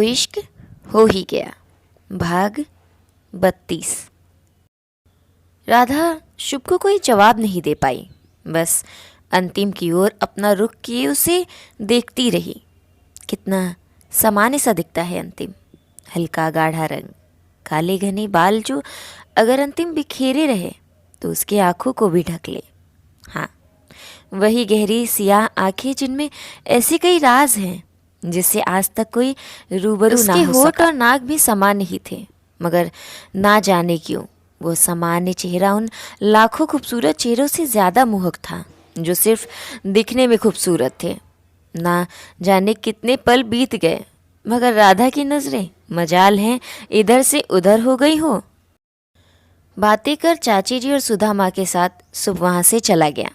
इश्क हो ही गया। भाग 32। राधा शुभ को कोई जवाब नहीं दे पाई, बस अंतिम की ओर अपना रुख किए उसे देखती रही। कितना सामान्य सा दिखता है अंतिम। हल्का गाढ़ा रंग, काले घने बाल जो अगर अंतिम बिखेरे रहे तो उसके आंखों को भी ढक ले। हाँ, वही गहरी सियाह आंखें जिनमें ऐसे कई राज हैं जिससे आज तक कोई रूबरू ना हो सका। उसके होठ और नाक भी समान ही थे, मगर ना जाने क्यों वो सामान्य चेहरा उन लाखों खूबसूरत चेहरों से ज़्यादा मोहक था जो सिर्फ दिखने में खूबसूरत थे। ना जाने कितने पल बीत गए, मगर राधा की नज़रें मजाल हैं इधर से उधर हो गई हो। बातें कर चाची जी और सुधा माँ के साथ सुबह वहाँ से चला गया।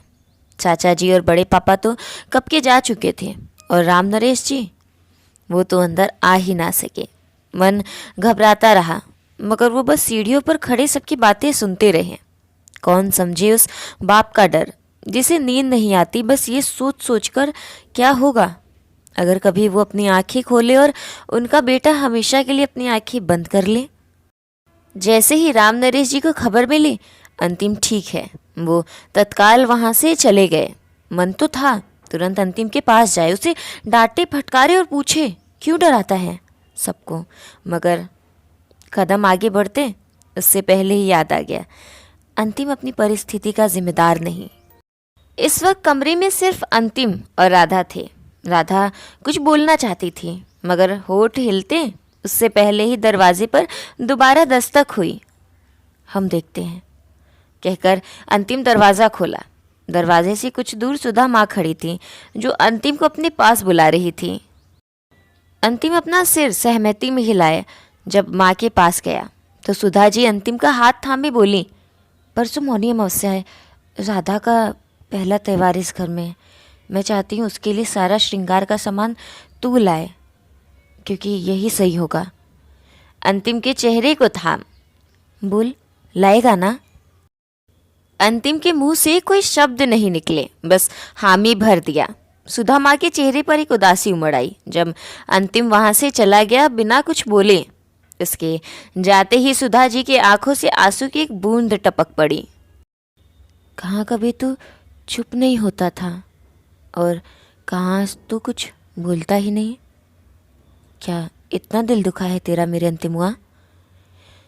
चाचा जी और बड़े पापा तो कब के जा चुके थे, और राम नरेश जी वो तो अंदर आ ही ना सके। मन घबराता रहा, मगर वो बस सीढ़ियों पर खड़े सबकी बातें सुनते रहे। कौन समझे उस बाप का डर जिसे नींद नहीं आती, बस ये सोच सोच कर क्या होगा अगर कभी वो अपनी आंखें खोले और उनका बेटा हमेशा के लिए अपनी आंखें बंद कर ले। जैसे ही राम नरेश जी को खबर मिली अंतिम ठीक है, वो तत्काल वहाँ से चले गए। मन तो था तुरंत अंतिम के पास जाए, उसे डांटे फटकारे और पूछे क्यों डराता है सबको, मगर कदम आगे बढ़ते उससे पहले ही याद आ गया अंतिम अपनी परिस्थिति का जिम्मेदार नहीं। इस वक्त कमरे में सिर्फ अंतिम और राधा थे। राधा कुछ बोलना चाहती थी, मगर होठ हिलते उससे पहले ही दरवाजे पर दोबारा दस्तक हुई। हम देखते हैं कहकर अंतिम दरवाज़ा खोला। दरवाजे से कुछ दूर सुधा माँ खड़ी थी जो अंतिम को अपने पास बुला रही थी। अंतिम अपना सिर सहमति में हिलाए जब माँ के पास गया तो सुधा जी अंतिम का हाथ थामे बोली, परसों मौनी अमावस्या है, राधा का पहला त्यौहार इस घर में। मैं चाहती हूँ उसके लिए सारा श्रृंगार का सामान तू लाए, क्योंकि यही सही होगा। अंतिम के चेहरे को थाम बोल, लाएगा ना? अंतिम के मुंह से कोई शब्द नहीं निकले, बस हामी भर दिया। सुधा माँ के चेहरे पर एक उदासी उमड़ आई जब अंतिम वहाँ से चला गया बिना कुछ बोले। उसके जाते ही सुधा जी के आंखों से आंसू की एक बूंद टपक पड़ी। कहाँ कभी तू चुप नहीं होता था और कहाँ तू कुछ बोलता ही नहीं। क्या इतना दिल दुखा है तेरा मेरे अंतिम हुआ?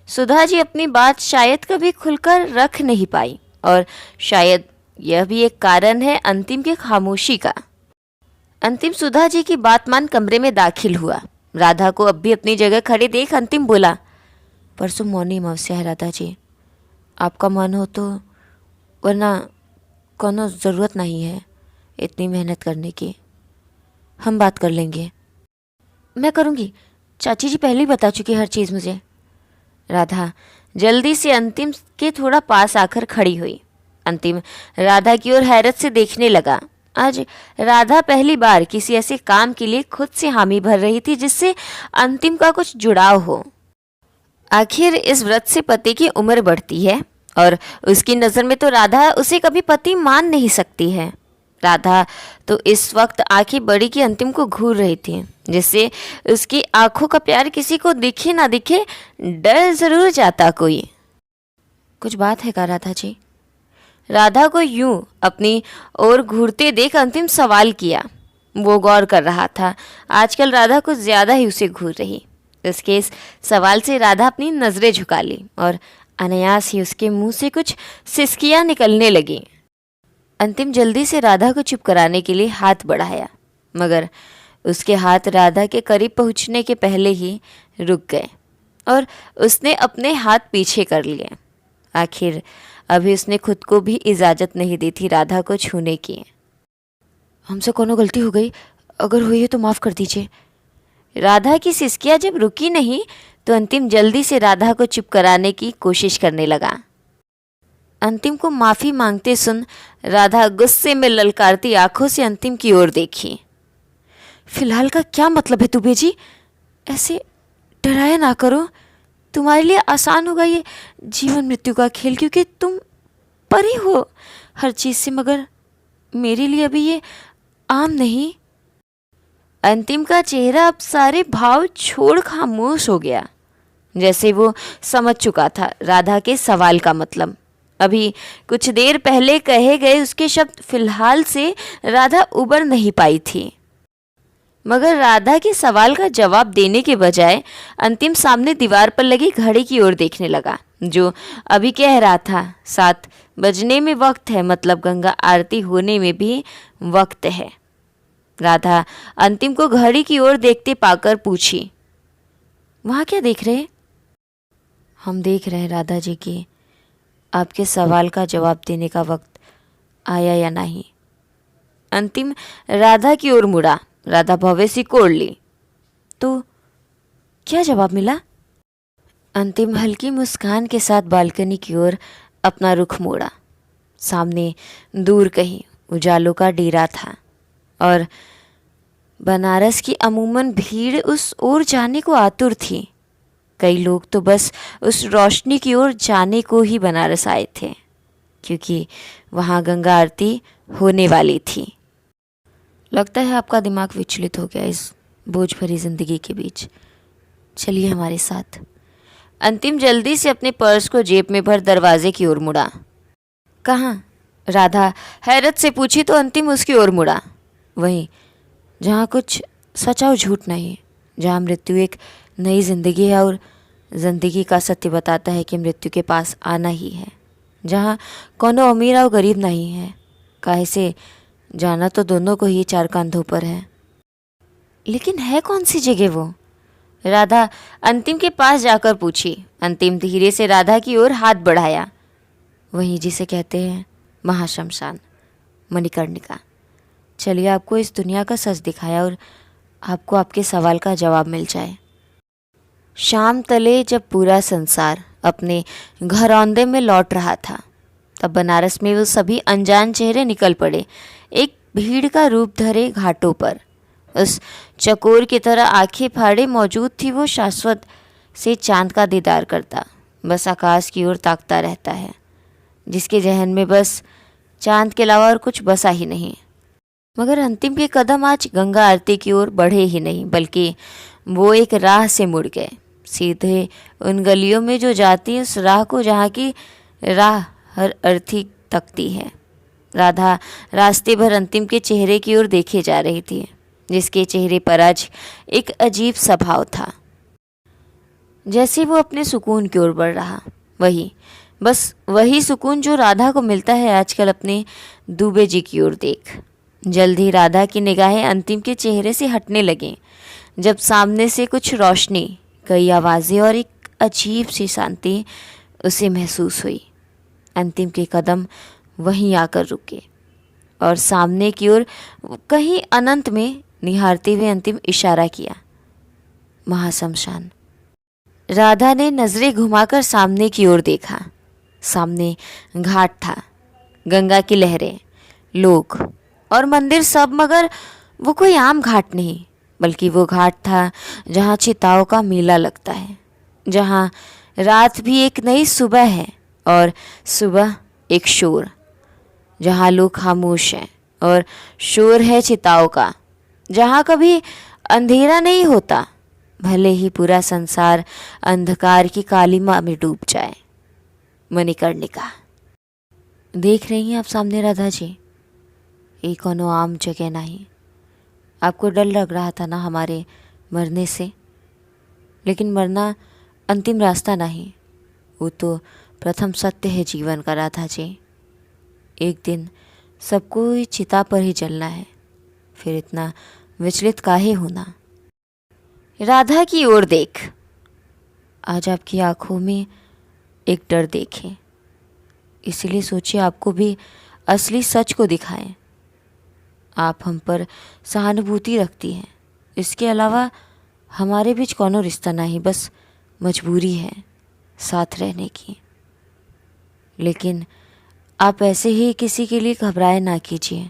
सुधा जी अपनी बात शायद कभी खुलकर रख नहीं पाई, और शायद यह भी एक कारण है अंतिम की खामोशी का। अंतिम सुधा जी की बात मान कमरे में दाखिल हुआ। राधा को अब भी अपनी जगह खड़े देख अंतिम बोला, परसों मौनी अमावस्या है राधा जी, आपका मन हो तो, वरना कोनो ज़रूरत नहीं है इतनी मेहनत करने की, हम बात कर लेंगे। मैं करूँगी, चाची जी पहले ही बता चुकी हर चीज़ मुझे। राधा जल्दी से अंतिम के थोड़ा पास आकर खड़ी हुई। अंतिम राधा की ओर हैरत से देखने लगा। आज राधा पहली बार किसी ऐसे काम के लिए खुद से हामी भर रही थी जिससे अंतिम का कुछ जुड़ाव हो। आखिर इस व्रत से पति की उम्र बढ़ती है और उसकी नज़र में तो राधा उसे कभी पति मान नहीं सकती है। राधा तो इस वक्त आंखें बड़ी की अंतिम को घूर रही थी, जिससे उसकी आंखों का प्यार किसी को दिखे ना दिखे डर जरूर जाता कोई। कुछ बात है का राधा जी? राधा को यूं अपनी ओर घूरते देख अंतिम सवाल किया। वो गौर कर रहा था आजकल राधा कुछ ज़्यादा ही उसे घूर रही। उसके इस सवाल से राधा अपनी नज़रें झुका ली और अनायास ही उसके मुंह से कुछ सिसकियां निकलने लगी। अंतिम जल्दी से राधा को चुप कराने के लिए हाथ बढ़ाया, मगर उसके हाथ राधा के करीब पहुंचने के पहले ही रुक गए और उसने अपने हाथ पीछे कर लिए। आखिर अभी उसने खुद को भी इजाज़त नहीं दी थी राधा को छूने की। हमसे कोनो गलती हो गई, अगर हुई है तो माफ़ कर दीजिए। राधा की सिसकियां जब रुकी नहीं तो अंतिम जल्दी से राधा को चुप कराने की कोशिश करने लगा। अंतिम को माफ़ी मांगते सुन राधा गुस्से में ललकारती आंखों से अंतिम की ओर देखी। फिलहाल का क्या मतलब है दुबे जी? ऐसे डराया ना करो, तुम्हारे लिए आसान होगा ये जीवन मृत्यु का खेल, क्योंकि तुम परी हो हर चीज़ से, मगर मेरे लिए अभी ये आम नहीं। अंतिम का चेहरा अब सारे भाव छोड़ खामोश हो गया, जैसे वो समझ चुका था राधा के सवाल का मतलब। अभी कुछ देर पहले कहे गए उसके शब्द फिलहाल से राधा उबर नहीं पाई थी, मगर राधा के सवाल का जवाब देने के बजाय अंतिम सामने दीवार पर लगी घड़ी की ओर देखने लगा, जो अभी कह रहा था 7 बजने में वक्त है, मतलब गंगा आरती होने में भी वक्त है। राधा अंतिम को घड़ी की ओर देखते पाकर पूछी, वहाँ क्या देख रहे? हम देख रहे हैं राधा जी की आपके सवाल का जवाब देने का वक्त आया या नहीं। अंतिम राधा की ओर मुड़ा। राधा भव्य सिकोड़ ली। तो क्या जवाब मिला? अंतिम हल्की मुस्कान के साथ बालकनी की ओर अपना रुख मोड़ा। सामने दूर कहीं उजालों का डेरा था और बनारस की अमूमन भीड़ उस ओर जाने को आतुर थी। कई लोग तो बस उस रोशनी की ओर जाने को ही बनारस आए थे, क्योंकि वहाँ गंगा आरती होने वाली थी। लगता है आपका दिमाग विचलित हो गया इस बोझ भरी जिंदगी के बीच। चलिए हमारे साथ। अंतिम जल्दी से अपने पर्स को जेब में भर दरवाजे की ओर मुड़ा। कहाँ? राधा हैरत से पूछी तो अंतिम उसकी ओर मुड़ा। वहीं जहाँ कुछ सच और झूठ नहीं, जहाँ मृत्यु एक नई जिंदगी है और जिंदगी का सत्य बताता है कि मृत्यु के पास आना ही है, जहाँ कोनो अमीर और गरीब नहीं है, काहे से जाना तो दोनों को ही 4 कंधों पर है। लेकिन है कौन सी जगह वो? राधा अंतिम के पास जाकर पूछी। अंतिम धीरे से राधा की ओर हाथ बढ़ाया। वहीं जिसे कहते हैं महाशमशान, मणिकर्णिका। चलिए आपको इस दुनिया का सच दिखाया और आपको आपके सवाल का जवाब मिल जाए। शाम तले जब पूरा संसार अपने घरौंदे में लौट रहा था, तब बनारस में वो सभी अनजान चेहरे निकल पड़े। एक भीड़ का रूप धरे घाटों पर उस चकोर की तरह आंखें फाड़े मौजूद थी वो शाश्वत से चांद का दीदार करता, बस आकाश की ओर ताकता रहता है, जिसके जहन में बस चांद के अलावा और कुछ बसा ही नहीं। मगर अंतिम के कदम आज गंगा आरती की ओर बढ़े ही नहीं, बल्कि वो एक राह से मुड़ गए, सीधे उन गलियों में जो जाती है उस राह को, जहाँ की राह हर अर्थी तकती है। राधा रास्ते भर अंतिम के चेहरे की ओर देखे जा रही थी, जिसके चेहरे पर आज एक अजीब सा भाव था, जैसे वो अपने सुकून की ओर बढ़ रहा। बस वही सुकून जो राधा को मिलता है आजकल अपने दुबे जी की ओर देख। जल्द ही राधा की निगाहें अंतिम के चेहरे से हटने लगें, जब सामने से कुछ रोशनी, कई आवाज़ें और एक अजीब सी शांति उसे महसूस हुई। अंतिम के कदम वहीं आकर रुके और सामने की ओर कहीं अनंत में निहारते हुए अंतिम इशारा किया, महाशमशान। राधा ने नजरें घुमाकर सामने की ओर देखा। सामने घाट था, गंगा की लहरें, लोग और मंदिर सब, मगर वो कोई आम घाट नहीं, बल्कि वो घाट था जहाँ चिताओं का मेला लगता है, जहाँ रात भी एक नई सुबह है और सुबह एक शोर, जहाँ लोग खामोश हैं और शोर है चिताओं का, जहाँ कभी अंधेरा नहीं होता, भले ही पूरा संसार अंधकार की कालिमा में डूब जाए। मणिकर्णिका। देख रही हैं आप सामने राधा जी, ये कोनो आम जगह नहीं। आपको डर लग रहा था ना हमारे मरने से, लेकिन मरना अंतिम रास्ता नहीं, वो तो प्रथम सत्य है जीवन का राधा जी। एक दिन सबको ही चिता पर ही जलना है, फिर इतना विचलित काहे होना। राधा की ओर देख। आज आपकी आंखों में एक डर देखें, इसलिए सोचिए आपको भी असली सच को दिखाएं। आप हम पर सहानुभूति रखती हैं, इसके अलावा हमारे बीच कोनो रिश्ता नहीं, बस मजबूरी है साथ रहने की। लेकिन आप ऐसे ही किसी के लिए घबराए ना कीजिए।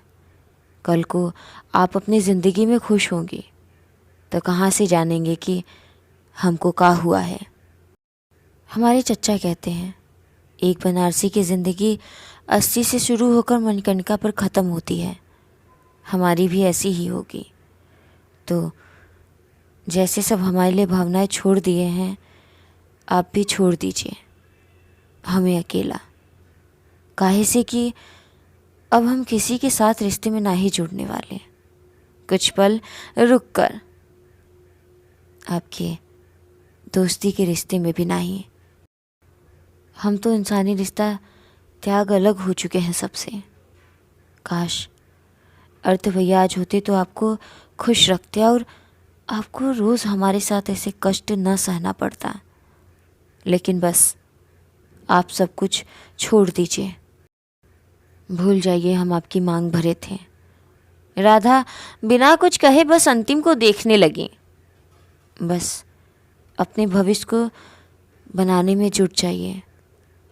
कल को आप अपनी ज़िंदगी में खुश होंगी तो कहाँ से जानेंगे कि हमको क्या हुआ है। हमारे चचा कहते हैं एक बनारसी की ज़िंदगी 80 से शुरू होकर मणिकर्णिका पर ख़त्म होती है। हमारी भी ऐसी ही होगी। तो जैसे सब हमारे लिए भावनाएं छोड़ दिए हैं, आप भी छोड़ दीजिए हमें अकेला। काहे से कि अब हम किसी के साथ रिश्ते में ना ही जुड़ने वाले। कुछ पल रुक कर आपके दोस्ती के रिश्ते में भी नहीं। हम तो इंसानी रिश्ता त्याग अलग हो चुके हैं सबसे। काश अर्थ भैया आज होते तो आपको खुश रखते और आपको रोज़ हमारे साथ ऐसे कष्ट न सहना पड़ता। लेकिन बस आप सब कुछ छोड़ दीजिए, भूल जाइए हम आपकी मांग भरे थे। राधा बिना कुछ कहे बस अंतिम को देखने लगी। बस अपने भविष्य को बनाने में जुट जाइए।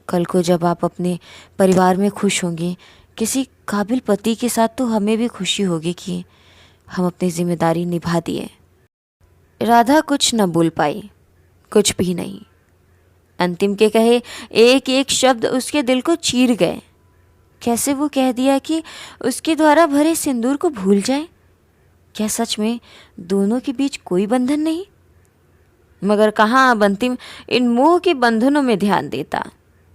कल को जब आप अपने परिवार में खुश होंगे किसी काबिल पति के साथ, तो हमें भी खुशी होगी कि हम अपनी जिम्मेदारी निभा दिए। राधा कुछ न बोल पाई, कुछ भी नहीं। अंतिम के कहे एक एक शब्द उसके दिल को चीर गए। कैसे वो कह दिया कि उसके द्वारा भरे सिंदूर को भूल जाए? क्या सच में दोनों के बीच कोई बंधन नहीं? मगर कहाँ अब अंतिम इन मोह के बंधनों में ध्यान देता।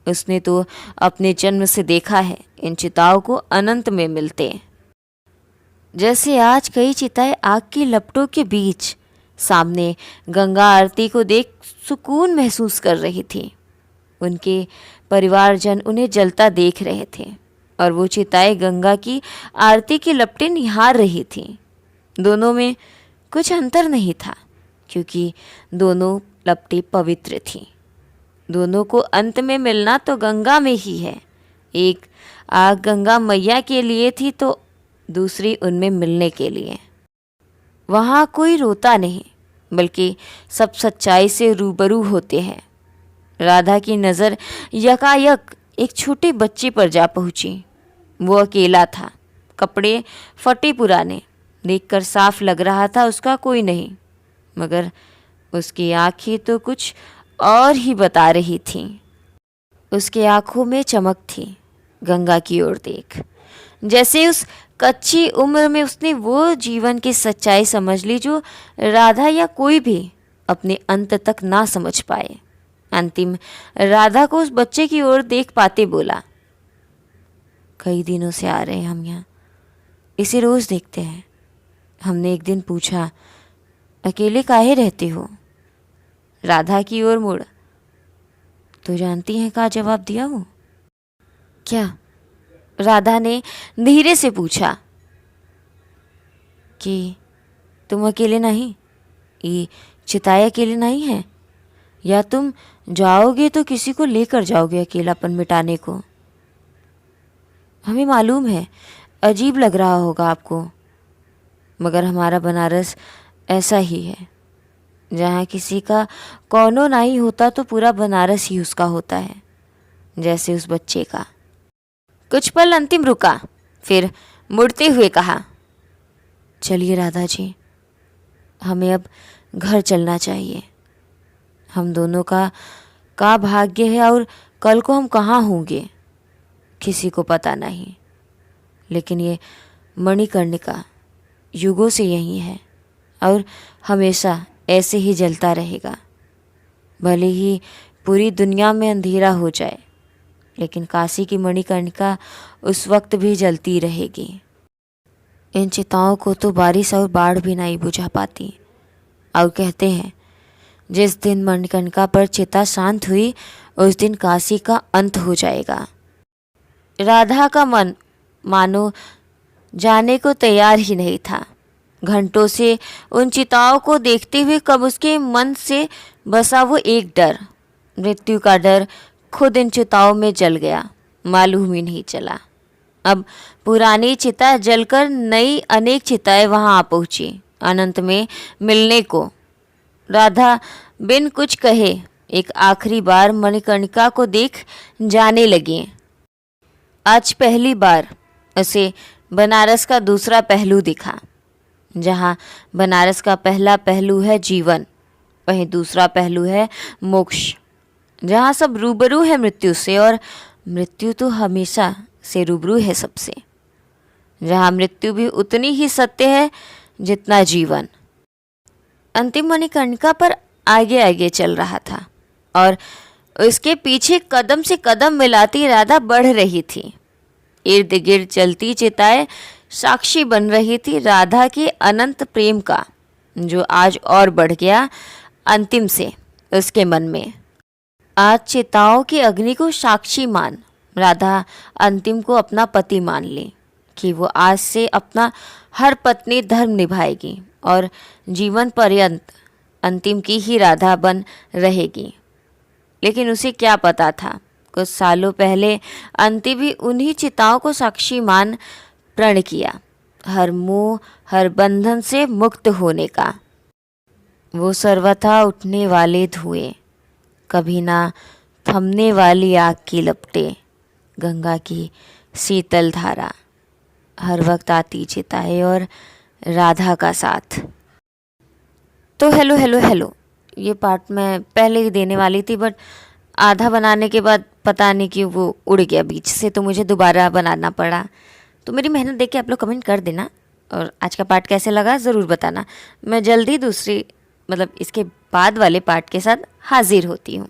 उसने तो अपने जन्म से देखा है इन चिताओं को अनंत में मिलते। जैसे आज कई चिताएं आग की लपटों के बीच सामने गंगा आरती को देख सुकून महसूस कर रही थी। उनके परिवारजन उन्हें जलता देख रहे थे और वो चिताएं गंगा की आरती की लपटें निहार रही थीं। दोनों में कुछ अंतर नहीं था क्योंकि दोनों लपटें पवित्र थीं। दोनों को अंत में मिलना तो गंगा में ही है। एक आग गंगा मैया के लिए थी तो दूसरी उनमें मिलने के लिए। वहाँ कोई रोता नहीं बल्कि सब सच्चाई से रूबरू होते हैं। राधा की नज़र यकायक एक छोटे बच्चे पर जा पहुँची। वो अकेला था, कपड़े फटे पुराने, देखकर साफ लग रहा था उसका कोई नहीं, मगर उसकी आंखें तो कुछ और ही बता रही थीं। उसके आंखों में चमक थी गंगा की ओर देख। जैसे उस कच्ची उम्र में उसने वो जीवन की सच्चाई समझ ली जो राधा या कोई भी अपने अंत तक ना समझ पाए। अंतिम राधा को उस बच्चे की ओर देख पाते बोला, कई दिनों से आ रहे हैं हम यहाँ, इसे रोज़ देखते हैं। हमने एक दिन पूछा, अकेले काहे रहते हो? राधा की ओर मुड़ तो जानती हैं का जवाब दिया वो? क्या? राधा ने धीरे से पूछा कि तुम अकेले नहीं, ये चिताएं अकेले नहीं हैं, या तुम जाओगे तो किसी को लेकर जाओगे अकेलापन मिटाने को? हमें मालूम है अजीब लग रहा होगा आपको, मगर हमारा बनारस ऐसा ही है। जहाँ किसी का कौनो नहीं होता तो पूरा बनारस ही उसका होता है, जैसे उस बच्चे का। कुछ पल अंतिम रुका, फिर मुड़ते हुए कहा, चलिए राधा जी, हमें अब घर चलना चाहिए। हम दोनों का भाग्य है और कल को हम कहाँ होंगे किसी को पता नहीं। लेकिन ये मणिकर्णिका युगों से यही है और हमेशा ऐसे ही जलता रहेगा। भले ही पूरी दुनिया में अंधेरा हो जाए, लेकिन काशी की मणिकर्णिका उस वक्त भी जलती रहेगी। इन चिताओं को तो बारिश और बाढ़ भी नहीं बुझा पाती। और कहते हैं जिस दिन मणिकर्णिका पर चिता शांत हुई उस दिन काशी का अंत हो जाएगा। राधा का मन मानो जाने को तैयार ही नहीं था। घंटों से उन चिताओं को देखते हुए कब उसके मन से बसा वो एक डर, मृत्यु का डर, खुद इन चिताओं में जल गया, मालूम ही नहीं चला। अब पुरानी चिता जलकर नई अनेक चिताएं वहां आ पहुंची अनंत में मिलने को। राधा बिन कुछ कहे एक आखिरी बार मणिकर्णिका को देख जाने लगी। आज पहली बार उसे बनारस का दूसरा पहलू दिखा। जहाँ बनारस का पहला पहलू है जीवन, वहीं दूसरा पहलू है मोक्ष। जहाँ सब रूबरू है मृत्यु से और मृत्यु तो हमेशा से रूबरू है सबसे। जहाँ मृत्यु भी उतनी ही सत्य है जितना जीवन। अंतिम मणिकर्णिका पर आगे आगे चल रहा था और उसके पीछे कदम से कदम मिलाती राधा बढ़ रही थी। इर्द गिर्द चलती चिताएं साक्षी बन रही थी राधा के अनंत प्रेम का, जो आज और बढ़ गया अंतिम से उसके मन में। आज चिताओं की अग्नि को साक्षी मान राधा अंतिम को अपना पति मान ली कि वो आज से अपना हर पत्नी धर्म निभाएगी और जीवन पर्यंत अंतिम की ही राधा बन रहेगी। लेकिन उसे क्या पता था, कुछ सालों पहले अंतिम भी उन्हीं चिताओं को साक्षी मान प्रण किया, हर मोह हर बंधन से मुक्त होने का। वो सर्वथा उठने वाले धुएं, कभी ना थमने वाली आग की लपटें, गंगा की शीतल धारा, हर वक्त आती चिताएं और राधा का साथ। तो हेलो हेलो हेलो, ये पार्ट मैं पहले ही देने वाली थी, बट आधा बनाने के बाद पता नहीं क्यों वो उड़ गया बीच से, तो मुझे दोबारा बनाना पड़ा। तो मेरी मेहनत देख के आप लोग कमेंट कर देना और आज का पार्ट कैसे लगा ज़रूर बताना। मैं जल्दी दूसरी इसके बाद वाले पार्ट के साथ हाजिर होती हूँ।